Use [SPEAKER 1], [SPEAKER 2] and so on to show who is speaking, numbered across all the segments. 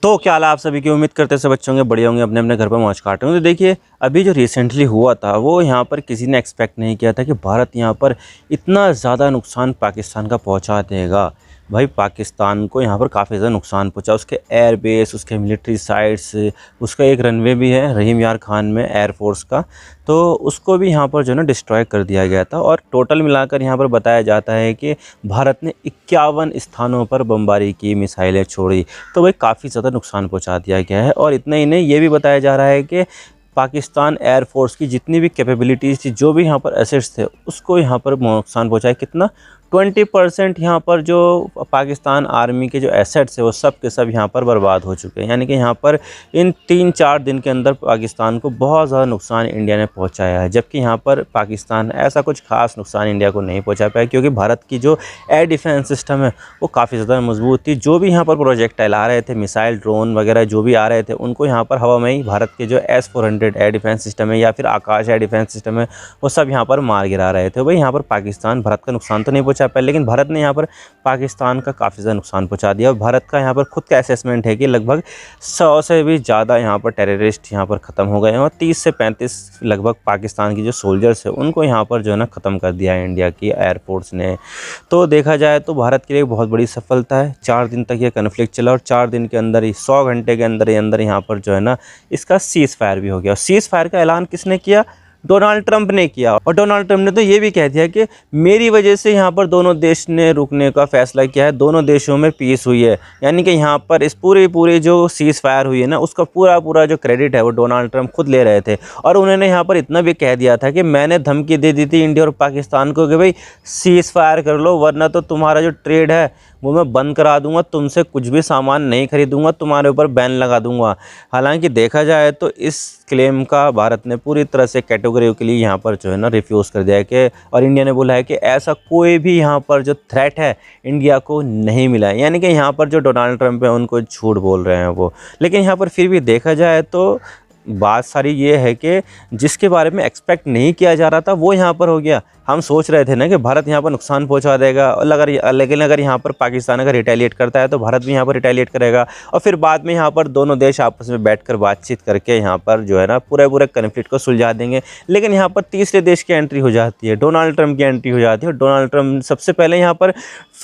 [SPEAKER 1] तो क्या हाल है आप सभी की। उम्मीद करते हैं सब अच्छे होंगे, बढ़िया होंगे, अपने अपने घर पर मौज काटे होंगे। तो देखिए अभी जो रिसेंटली हुआ था वो यहाँ पर किसी ने एक्सपेक्ट नहीं किया था कि भारत यहाँ पर इतना ज़्यादा नुकसान पाकिस्तान का पहुँचा देगा। भाई पाकिस्तान को यहाँ पर काफ़ी ज़्यादा नुकसान पहुँचा, उसके एयर बेस, उसके मिलिट्री साइट्स, उसका एक रनवे भी है रहीम यार खान में एयरफोर्स का, तो उसको भी यहाँ पर जो है ना डिस्ट्रॉय कर दिया गया था। और टोटल मिलाकर यहाँ पर बताया जाता है कि भारत ने 51 स्थानों पर बमबारी की, मिसाइलें छोड़ी, तो भाई काफ़ी ज़्यादा नुकसान पहुंचा दिया गया है। और इतना ही नहीं, ये भी बताया जा रहा है कि पाकिस्तान एयरफोर्स की जितनी भी कैपेबिलिटीज़ थी, जो भी यहाँ पर एसेट्स थे, उसको यहाँ पर नुकसान पहुंचाया। कितना? 20% यहाँ पर जो पाकिस्तान आर्मी के जो एसेट्स है वो सब के सब यहाँ पर बर्बाद हो चुके हैं। यानी कि यहाँ पर इन 3-4 दिन के अंदर पाकिस्तान को बहुत ज़्यादा नुकसान इंडिया ने पहुँचाया है। जबकि यहाँ पर पाकिस्तान ऐसा कुछ खास नुकसान इंडिया को नहीं पहुँचा पाया, क्योंकि भारत की जो एयर डिफेंस सिस्टम है वो काफ़ी ज़्यादा मजबूत थी। जो भी यहाँ पर प्रोजेक्टाइल आ रहे थे, मिसाइल, ड्रोन वगैरह जो भी आ रहे थे, उनको यहाँ पर हवा में ही भारत के जो S-400 एयर डिफेंस सिस्टम है या फिर आकाश एयर डिफेंस सिस्टम है वो सब यहाँ पर मार गिरा रहे थे। भाई यहाँ पर पाकिस्तान भारत का नुकसान तो नहीं पहुँचा पाया, लेकिन भारत ने यहाँ पर पाकिस्तान का काफ़ी ज़्यादा नुकसान पहुँचा दिया। और भारत का यहाँ पर खुद का असेसमेंट है कि लगभग 100 से भी ज़्यादा यहाँ पर टेररिस्ट यहाँ पर ख़त्म हो गए हैं, और 30 से 35 लगभग पाकिस्तान की जो सोल्जर्स है उनको यहाँ पर जो है ना ख़त्म कर दिया है इंडिया की एयरफोर्स ने। तो देखा जाए तो भारत के लिए बहुत बड़ी सफलता है। 4 दिन तक ये कन्फ्लिक्ट चला और 4 दिन के अंदर ही 100 घंटे के अंदर यहाँ पर जो है ना इसका सीज़ फायर भी हो गया। और सीज़ फायर का ऐलान किसने किया? डोनाल्ड ट्रंप ने किया। और डोनाल्ड ट्रंप ने तो ये भी कह दिया कि मेरी वजह से यहाँ पर दोनों देश ने रुकने का फैसला किया है, दोनों देशों में पीस हुई है। यानी कि यहाँ पर इस पूरे जो सीज़ फायर हुई है ना, उसका पूरा जो क्रेडिट है वो डोनाल्ड ट्रंप खुद ले रहे थे। और उन्होंने यहाँ पर इतना भी कह दिया था कि मैंने धमकी दे दी थी इंडिया और पाकिस्तान को कि भाई सीज़ फायर कर लो, वरना तो तुम्हारा जो ट्रेड है वो मैं बंद करा दूंगा, तुमसे कुछ भी सामान नहीं खरीदूंगा, तुम्हारे ऊपर बैन लगा दूंगा। हालांकि देखा जाए तो इस क्लेम का भारत ने पूरी तरह से कैटेगरी के लिए यहाँ पर जो है ना रिफ्यूज़ कर दिया है कि, और इंडिया ने बोला है कि ऐसा कोई भी यहाँ पर जो थ्रेट है इंडिया को नहीं मिला है। यानी कि यहाँ पर जो डोनाल्ड ट्रंप है उनको झूठ बोल रहे हैं वो। लेकिन यहाँ पर फिर भी देखा जाए तो बात सारी ये है कि जिसके बारे में एक्सपेक्ट नहीं किया जा रहा था वो यहाँ पर हो गया। हम सोच रहे थे ना कि भारत यहाँ पर नुकसान पहुँचा देगा, और लेकिन अगर यहाँ पर पाकिस्तान अगर रिटेलिएट करता है तो भारत भी यहाँ पर रिटेलिएट करेगा, और फिर बाद में यहाँ पर दोनों देश आपस में बैठकर बातचीत करके यहाँ पर जो है ना पूरे कन्फ्लिक्ट को सुलझा देंगे। लेकिन यहाँ पर तीसरे देश की एंट्री हो जाती है, डोनाल्ड ट्रंप की एंट्री हो जाती है। और डोनाल्ड ट्रंप सबसे पहले यहाँ पर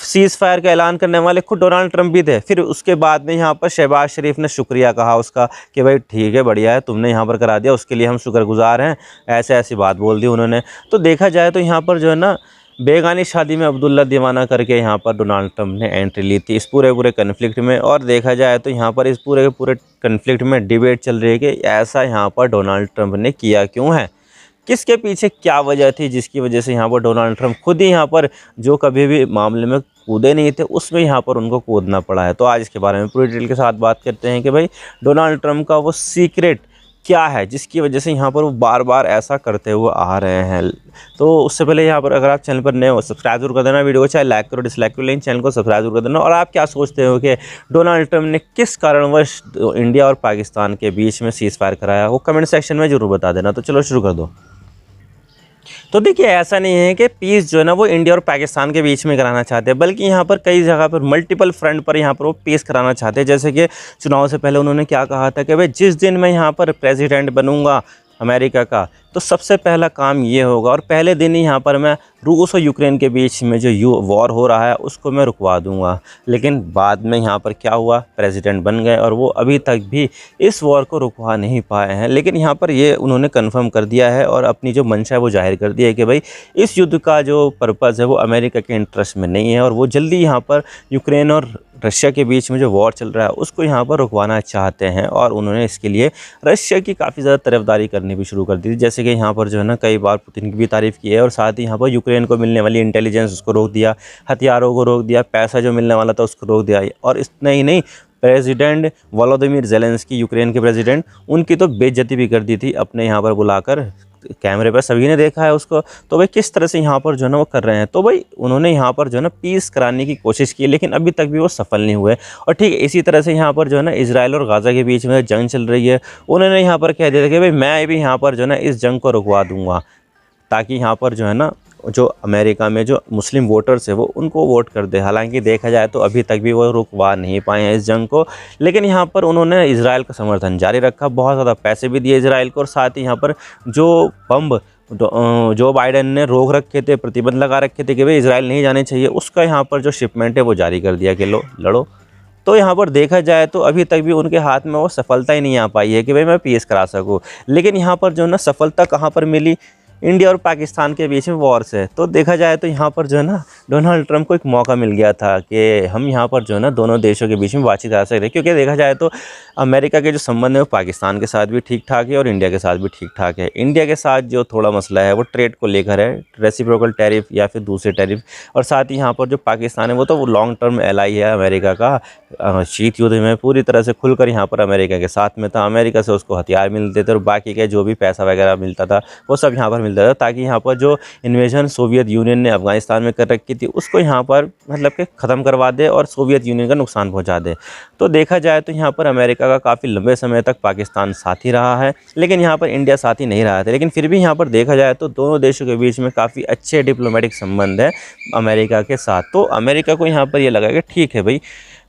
[SPEAKER 1] सीज़ फायर का ऐलान करने वाले खुद डोनाल्ड ट्रंप भी थे। फिर उसके बाद में यहाँ पर शहबाज शरीफ ने शुक्रिया कहा उसका कि भाई ठीक है, बढ़िया है, तुमने यहाँ पर करा दिया, उसके लिए हम शुक्रगुजार हैं। ऐसी बात बोल दी उन्होंने। तो देखा जाए तो यहाँ पर जो है ना बेगानी शादी में अब्दुल्ला दीवाना करके यहाँ पर डोनाल्ड ट्रंप ने एंट्री ली थी इस पूरे कन्फ्लिक्ट में। और देखा जाए तो यहाँ पर इस पूरे कन्फ्लिक्ट में डिबेट चल रही है कि ऐसा यहाँ पर डोनाल्ड ट्रंप ने किया क्यों है, किसके पीछे क्या वजह थी जिसकी वजह से यहाँ पर डोनाल्ड ट्रंप खुद ही यहाँ पर जो कभी भी मामले में कूदे नहीं थे उसमें यहाँ पर उनको कूदना पड़ा है। तो आज इसके बारे में पूरी डिटेल के साथ बात करते हैं कि भाई डोनाल्ड ट्रंप का वो सीक्रेट क्या है जिसकी वजह से यहाँ पर वो बार बार ऐसा करते हुए आ रहे हैं। तो उससे पहले यहाँ पर अगर आप चैनल पर नए हो सब्सक्राइब जरूर कर देना, वीडियो को चाहे लाइक करो डिसलाइक करो, लेकिन चैनल को सब्सक्राइब जरूर कर देना। और आप क्या सोचते हो कि डोनाल्ड ट्रंप ने किस कारणवश इंडिया और पाकिस्तान के बीच में सीज़ फायर कराया, वो कमेंट सेक्शन में जरूर बता देना। तो चलो शुरू कर दो। तो देखिए ऐसा नहीं है कि पीस जो है ना वो इंडिया और पाकिस्तान के बीच में कराना चाहते हैं, बल्कि यहाँ पर कई जगह पर मल्टीपल फ्रंट पर यहाँ पर वो पीस कराना चाहते हैं। जैसे कि चुनाव से पहले उन्होंने क्या कहा था कि भाई जिस दिन मैं यहाँ पर प्रेसिडेंट बनूंगा अमेरिका का, तो सबसे पहला काम ये होगा, और पहले दिन ही यहाँ पर मैं रूस और यूक्रेन के बीच में जो वॉर हो रहा है उसको मैं रुकवा दूंगा। लेकिन बाद में यहाँ पर क्या हुआ, प्रेसिडेंट बन गए और वो अभी तक भी इस वॉर को रुकवा नहीं पाए हैं। लेकिन यहाँ पर ये उन्होंने कन्फर्म कर दिया है और अपनी जो मंशा है वो जाहिर कर दी है कि भाई इस युद्ध का जो पर्पज़ है वो अमेरिका के इंटरेस्ट में नहीं है, और वो जल्दी यहाँ पर यूक्रेन और रशिया के बीच में जो वॉर चल रहा है उसको यहाँ पर रुकवाना चाहते हैं। और उन्होंने इसके लिए रशिया की काफ़ी ज़्यादा तरफदारी करनी भी शुरू कर दी थी। जैसे कि यहाँ पर जो है ना कई बार पुतिन की भी तारीफ़ की है, और साथ ही यहाँ पर यूक्रेन को मिलने वाली इंटेलिजेंस उसको रोक दिया, हथियारों को रोक दिया, पैसा जो मिलने वाला था उसको रोक दिया। और इतना ही नहीं, प्रेसिडेंट वोलोदिमीर ज़ेलेंस्की यूक्रेन के प्रेसिडेंट, उनकी तो बेइज्जती भी कर दी थी अपने यहाँ पर बुलाकर, कैमरे पर सभी ने देखा है उसको। तो भाई किस तरह से यहाँ पर जो है ना वो कर रहे हैं। तो भाई उन्होंने यहाँ पर जो है ना पीस कराने की कोशिश की, लेकिन अभी तक भी वो सफल नहीं हुए। और ठीक इसी तरह से यहाँ पर जो है ना इजराइल और गाज़ा के बीच में जंग चल रही है, उन्होंने यहाँ पर कह दिया था कि भाई मैं भी यहाँ पर जो है ना इस जंग को रुकवा दूँगा, ताकि यहाँ पर जो है ना जो अमेरिका में जो मुस्लिम वोटर्स है वो उनको वोट कर दे। हालांकि देखा जाए तो अभी तक भी वो रुकवा नहीं पाए हैं इस जंग को, लेकिन यहाँ पर उन्होंने इजराइल का समर्थन जारी रखा, बहुत ज़्यादा पैसे भी दिए इजराइल को, और साथ ही यहाँ पर जो बम जो बाइडेन ने रोक रखे थे, प्रतिबंध लगा रखे थे कि भाई इजराइल नहीं जाने चाहिए, उसका यहाँ पर जो शिपमेंट है वो जारी कर दिया कि लो लड़ो। तो यहाँ पर देखा जाए तो अभी तक भी उनके हाथ में वो सफलता ही नहीं आ पाई है कि भाई मैं पीस करा सकूँ। लेकिन यहाँ पर जो है ना सफलता कहाँ पर मिली, इंडिया और पाकिस्तान के बीच में वॉर्स है। तो देखा जाए तो यहाँ पर जो है ना डोनाल्ड ट्रंप को एक मौका मिल गया था कि हम यहाँ पर जो है ना दोनों देशों के बीच में बातचीत कर सकते हैं, क्योंकि देखा जाए तो अमेरिका के जो संबंध है वो पाकिस्तान के साथ भी ठीक ठाक है और इंडिया के साथ भी ठीक ठाक है। इंडिया के साथ जो थोड़ा मसला है वो ट्रेड को लेकर है, रेसिप्रोकल टैरिफ या फिर दूसरे टैरिफ, और साथ ही यहाँ पर जो पाकिस्तान है वो तो लॉन्ग टर्म एलाई है अमेरिका का। शीत युद्ध में पूरी तरह से खुलकर यहाँ पर अमेरिका के साथ में था, अमेरिका से उसको हथियार मिलते थे और बाकी के जो भी पैसा वगैरह मिलता था वो सब यहाँ पर मिलता था, ताकि यहाँ पर जो इन्वेजन सोवियत यूनियन ने अफगानिस्तान में कर रखी थी उसको यहाँ पर मतलब कि ख़त्म करवा दे और सोवियत यूनियन का नुकसान पहुँचा दे। तो देखा जाए तो यहाँ पर अमेरिका का काफ़ी लंबे समय तक पाकिस्तान साथी रहा है, लेकिन यहाँ पर इंडिया साथी नहीं रहा था। लेकिन फिर भी यहाँ पर देखा जाए तो दोनों देशों के बीच में काफ़ी अच्छे डिप्लोमेटिक संबंध है अमेरिका के साथ। तो अमेरिका को यहाँ पर ये लगा कि ठीक है भाई,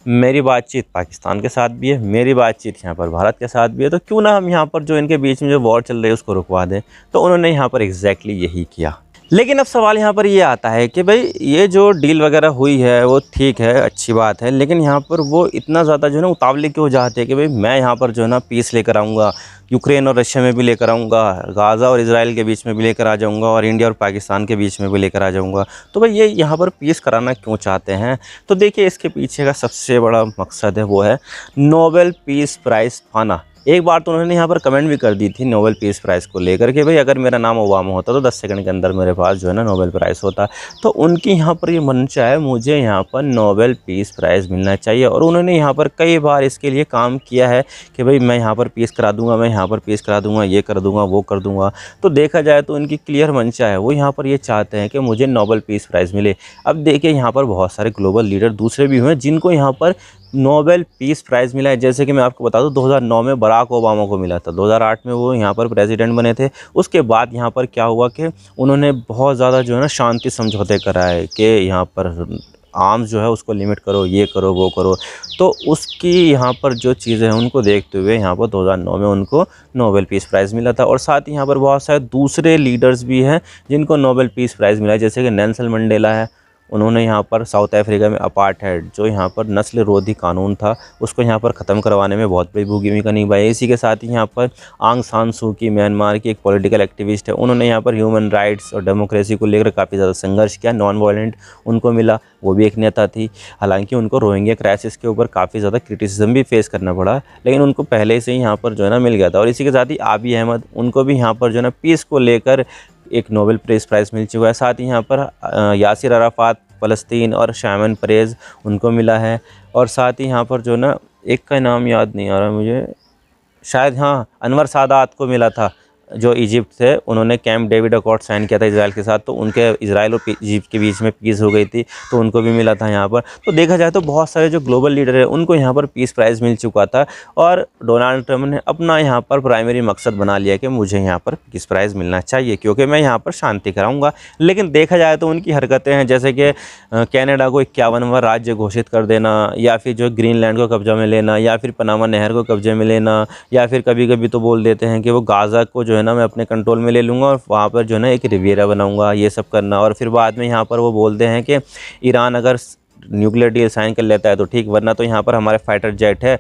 [SPEAKER 1] मेरी बातचीत पाकिस्तान के साथ भी है, मेरी बातचीत यहाँ पर भारत के साथ भी है, तो क्यों ना हम यहाँ पर जो इनके बीच में जो वॉर चल रही है उसको रुकवा दें। तो उन्होंने यहाँ पर एग्जैक्टली यही किया। लेकिन अब सवाल यहाँ पर ये आता है कि भाई ये जो डील वगैरह हुई है वो ठीक है, अच्छी बात है, लेकिन यहाँ पर वो इतना ज़्यादा जो है ना उतावली क्यों चाहते हैं कि भाई मैं यहाँ पर जो है ना पीस लेकर आऊँगा, यूक्रेन और रशिया में भी लेकर आऊँगा, गाज़ा और इजराइल के बीच में भी लेकर आ जाऊँगा, और इंडिया और पाकिस्तान के बीच में भी लेकर आ जाऊँगा। तो भाई ये यहाँ पर पीस कराना क्यों चाहते हैं? तो देखिए इसके पीछे का सबसे बड़ा मकसद है वो है नोबेल पीस प्राइज़ पाना। एक बार तो उन्होंने यहाँ पर कमेंट भी कर दी थी नोबेल पीस प्राइज़ को लेकर के भाई अगर मेरा नाम ओबामा होता तो 10 सेकंड के अंदर मेरे पास जो है ना नोबेल प्राइज़ होता। तो उनकी यहाँ पर ये मंशा है, मुझे यहाँ पर नोबेल पीस प्राइज़ मिलना चाहिए, और उन्होंने यहाँ पर कई बार इसके लिए काम किया है कि भाई मैं यहाँ पर पीस करा दूँगा, मैं यहाँ पर पीस करा दूँगा, ये कर दूँगा, वो कर दूँगा। तो देखा जाए तो उनकी क्लियर मंशा है, वो यहाँ पर ये चाहते हैं कि मुझे नोबेल पीस प्राइज़ मिले। अब देखिए यहाँ पर बहुत सारे ग्लोबल लीडर दूसरे भी हुए हैं जिनको यहाँ पर नोबेल पीस प्राइज़ मिला है। जैसे कि मैं आपको बता दूं 2009 में बराक ओबामा को मिला था, 2008 में वो यहाँ पर प्रेसिडेंट बने थे। उसके बाद यहाँ पर क्या हुआ कि उन्होंने बहुत ज़्यादा जो है ना शांति समझौते कराए कि यहाँ पर आर्म्स जो है उसको लिमिट करो, ये करो, वो करो। तो उसकी यहाँ पर जो चीज़ें हैं उनको देखते हुए यहाँ पर 2009 में उनको नोबेल पीस प्राइज़ मिला था। और साथ ही यहाँ पर बहुत सारे दूसरे लीडर्स भी हैं जिनको नोबेल पीस प्राइज़ मिला है, जैसे कि नेल्सन मंडेला है। उन्होंने यहाँ पर साउथ अफ्रीका में अपार्टहाइड जो यहाँ पर नस्ल विरोधी कानून था उसको यहाँ पर ख़त्म करवाने में बहुत बड़ी भूमिका निभाई। इसी के साथ ही यहाँ पर आंग सान सू की, म्यांमार की एक पॉलिटिकल एक्टिविस्ट है, उन्होंने यहाँ पर ह्यूमन राइट्स और डेमोक्रेसी को लेकर काफ़ी ज़्यादा संघर्ष किया, नॉन वायलेंट उनको मिला, वो भी एक नेता थी। हालांकि उनको रोहिंग्या क्राइसिस के ऊपर काफ़ी ज़्यादा क्रिटिसिज्म भी फेस करना पड़ा, लेकिन उनको पहले से ही यहाँ पर जो है ना मिल गया था। और इसी के साथ ही आबी अहमद, उनको भी यहाँ पर जो है ना पीस को लेकर एक नोबेल पीस प्राइज़ मिल चुका है। साथ ही यहाँ पर यासिर अराफात फ़लस्तीन और शायमन परेज़ उनको मिला है। और साथ ही यहाँ पर जो ना एक का नाम याद नहीं आ रहा मुझे, शायद हाँ अनवर सादात को मिला था जो इजिप्ट थे, उन्होंने कैंप डेविड अकॉर्ड साइन किया था इजराइल के साथ, तो उनके इजराइल और इजिप्ट के बीच में पीस हो गई थी, तो उनको भी मिला था यहाँ पर। तो देखा जाए तो बहुत सारे जो ग्लोबल लीडर है उनको यहाँ पर पीस प्राइज़ मिल चुका था, और डोनाल्ड ट्रंप ने अपना यहाँ पर प्राइमरी मकसद बना लिया कि मुझे यहाँ पर पीस प्राइज़ मिलना चाहिए क्योंकि मैं यहाँ पर शांति कराऊँगा। लेकिन देखा जाए तो उनकी हरकतें हैं जैसे कि कनाडा को 51वां राज्य घोषित कर देना, या फिर जो ग्रीनलैंड को कब्जा में लेना, या फिर पनामा नहर को कब्जे में लेना, या फिर कभी कभी तो बोल देते हैं कि वो गाज़ा को जो है ना मैं अपने कंट्रोल में ले लूँगा और वहाँ पर जो है ना एक रिवियरा बनाऊँगा, ये सब करना। और फिर बाद में यहाँ पर वो बोलते हैं कि ईरान अगर न्यूक्लियर डील साइन कर लेता है तो ठीक, वरना तो यहाँ पर हमारे फाइटर जेट है,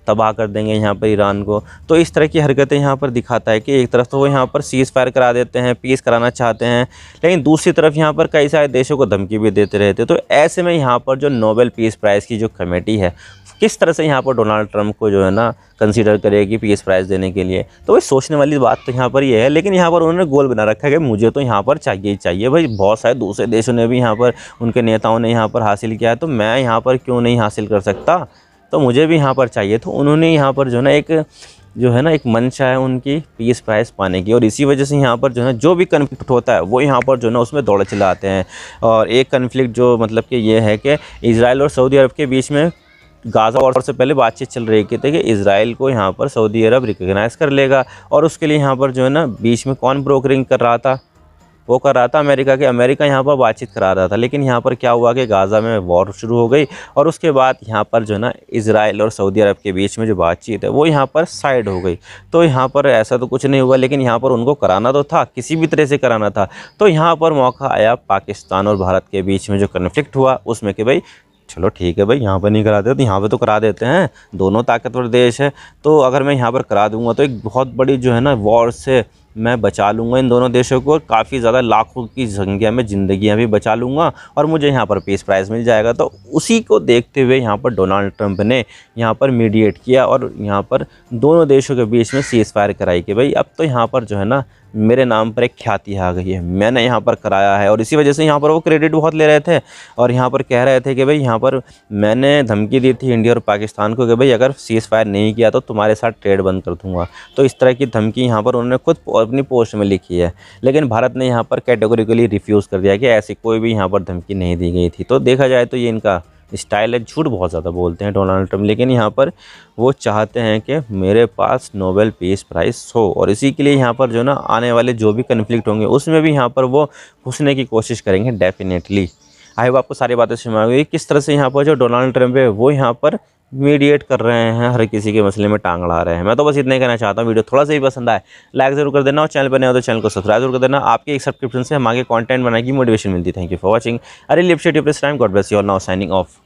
[SPEAKER 1] तबाह कर देंगे यहाँ पर ईरान को। तो इस तरह की हरकतें यहाँ पर दिखाता है कि एक तरफ तो वो यहाँ पर सीज़ फायर करा देते हैं, पीस कराना चाहते हैं, लेकिन दूसरी तरफ यहाँ पर कई सारे देशों को धमकी भी देते रहते। तो ऐसे में यहाँ पर जो नोबेल पीस प्राइज़ की जो कमेटी है किस तरह से यहाँ पर डोनाल्ड ट्रंप को जो है ना कंसीडर करेगी पीस प्राइज़ देने के लिए, तो वही सोचने वाली बात तो यहाँ पर ये है। लेकिन यहाँ पर उन्होंने गोल बना रखा है कि मुझे तो यहाँ पर चाहिए ही चाहिए। भाई बहुत सारे दूसरे देशों ने भी यहाँ पर, उनके नेताओं ने यहाँ पर हासिल किया है, तो मैं यहाँ पर क्यों नहीं हासिल कर सकता, तो मुझे भी यहाँ पर चाहिए। तो उन्होंने यहाँ पर जो है ना एक मंशा है उनकी पीस प्राइज़ पाने की, और इसी वजह से यहाँ पर जो है जो भी कन्फ्लिक्ट होता है वो यहाँ पर जो है ना उसमें दौड़ चलाते हैं। और एक कन्फ्लिक्ट जो मतलब कि ये है कि इजराइल और सऊदी अरब के बीच में गाज़ा वॉर से पहले बातचीत चल रही थी कि इजराइल को यहाँ पर सऊदी अरब रिकॉग्नाइज़ कर लेगा, और उसके लिए यहाँ पर जो है ना बीच में कौन ब्रोकरिंग कर रहा था, वो कर रहा था अमेरिका के, अमेरिका यहाँ पर बातचीत करा रहा था। लेकिन यहाँ पर क्या हुआ कि गाज़ा में वॉर शुरू हो गई और उसके बाद यहाँ पर जो है ना इजराइल और सऊदी अरब के बीच में जो बातचीत है वो यहाँ पर साइड हो गई। तो यहाँ पर ऐसा तो कुछ नहीं हुआ, लेकिन यहाँ पर उनको कराना तो था, किसी भी तरह से कराना था। तो यहाँ पर मौका आया पाकिस्तान और भारत के बीच में जो कन्फ्लिक्ट हुआ उसमें कि भाई चलो ठीक है भाई, यहाँ पर नहीं कराते तो यहाँ पे तो करा देते हैं, दोनों ताकतवर देश है। तो अगर मैं यहाँ पर करा दूंगा तो एक बहुत बड़ी जो है ना वॉर से मैं बचा लूँगा इन दोनों देशों को, और काफ़ी ज़्यादा लाखों की संख्या में ज़िंदगियाँ भी बचा लूँगा और मुझे यहाँ पर पीस प्राइज़ मिल जाएगा। तो उसी को देखते हुए यहाँ पर डोनाल्ड ट्रंप ने यहाँ पर मीडिएट किया और यहाँ पर दोनों देशों के बीच में सीज़ फायर कराई कि भाई अब तो यहाँ पर जो है ना मेरे नाम पर एक ख्याति आ गई है, मैंने यहाँ पर कराया है। और इसी वजह से यहाँ पर वो क्रेडिट बहुत ले रहे थे और यहाँ पर कह रहे थे कि भाई यहाँ पर मैंने धमकी दी थी इंडिया और पाकिस्तान को कि भाई अगर सीज़ फायर नहीं किया तो तुम्हारे साथ ट्रेड बंद कर दूँगा। तो इस तरह की धमकी यहाँ पर उन्होंने खुद अपनी पोस्ट में लिखी है। लेकिन भारत ने यहाँ पर कैटेगोरिकली रिफ्यूज़ कर दिया कि ऐसी कोई भी यहाँ पर धमकी नहीं दी गई थी। तो देखा जाए तो ये इनका स्टाइल है, झूठ बहुत ज़्यादा बोलते हैं डोनाल्ड ट्रंप, लेकिन यहाँ पर वो चाहते हैं कि मेरे पास नोबेल पीस प्राइज़ हो। और इसी के लिए यहाँ पर जो ना आने वाले जो भी कन्फ्लिक्ट होंगे उसमें भी यहाँ पर वो घुसने की कोशिश करेंगे डेफिनेटली। आई होप आपको सारी बातें समझ आ गई किस तरह से यहाँ पर जो डोनाल्ड ट्रंप है वो यहाँ पर मीडिएट कर रहे हैं, हर किसी के मसले में टांग अड़ा रहे हैं। मैं तो बस इतना ही कहना चाहता हूँ। वीडियो थोड़ा सा भी पसंद आए लाइक जरूर कर देना और चैनल पर नए हो तो चैनल को सब्सक्राइब जरूर कर देना। आपके एक सब्सक्रिप्शन से हम आगे कंटेंट बनाने की मोटिवेशन मिलती है। Thank you for watching. I really appreciate your time. God bless you all. Now signing off.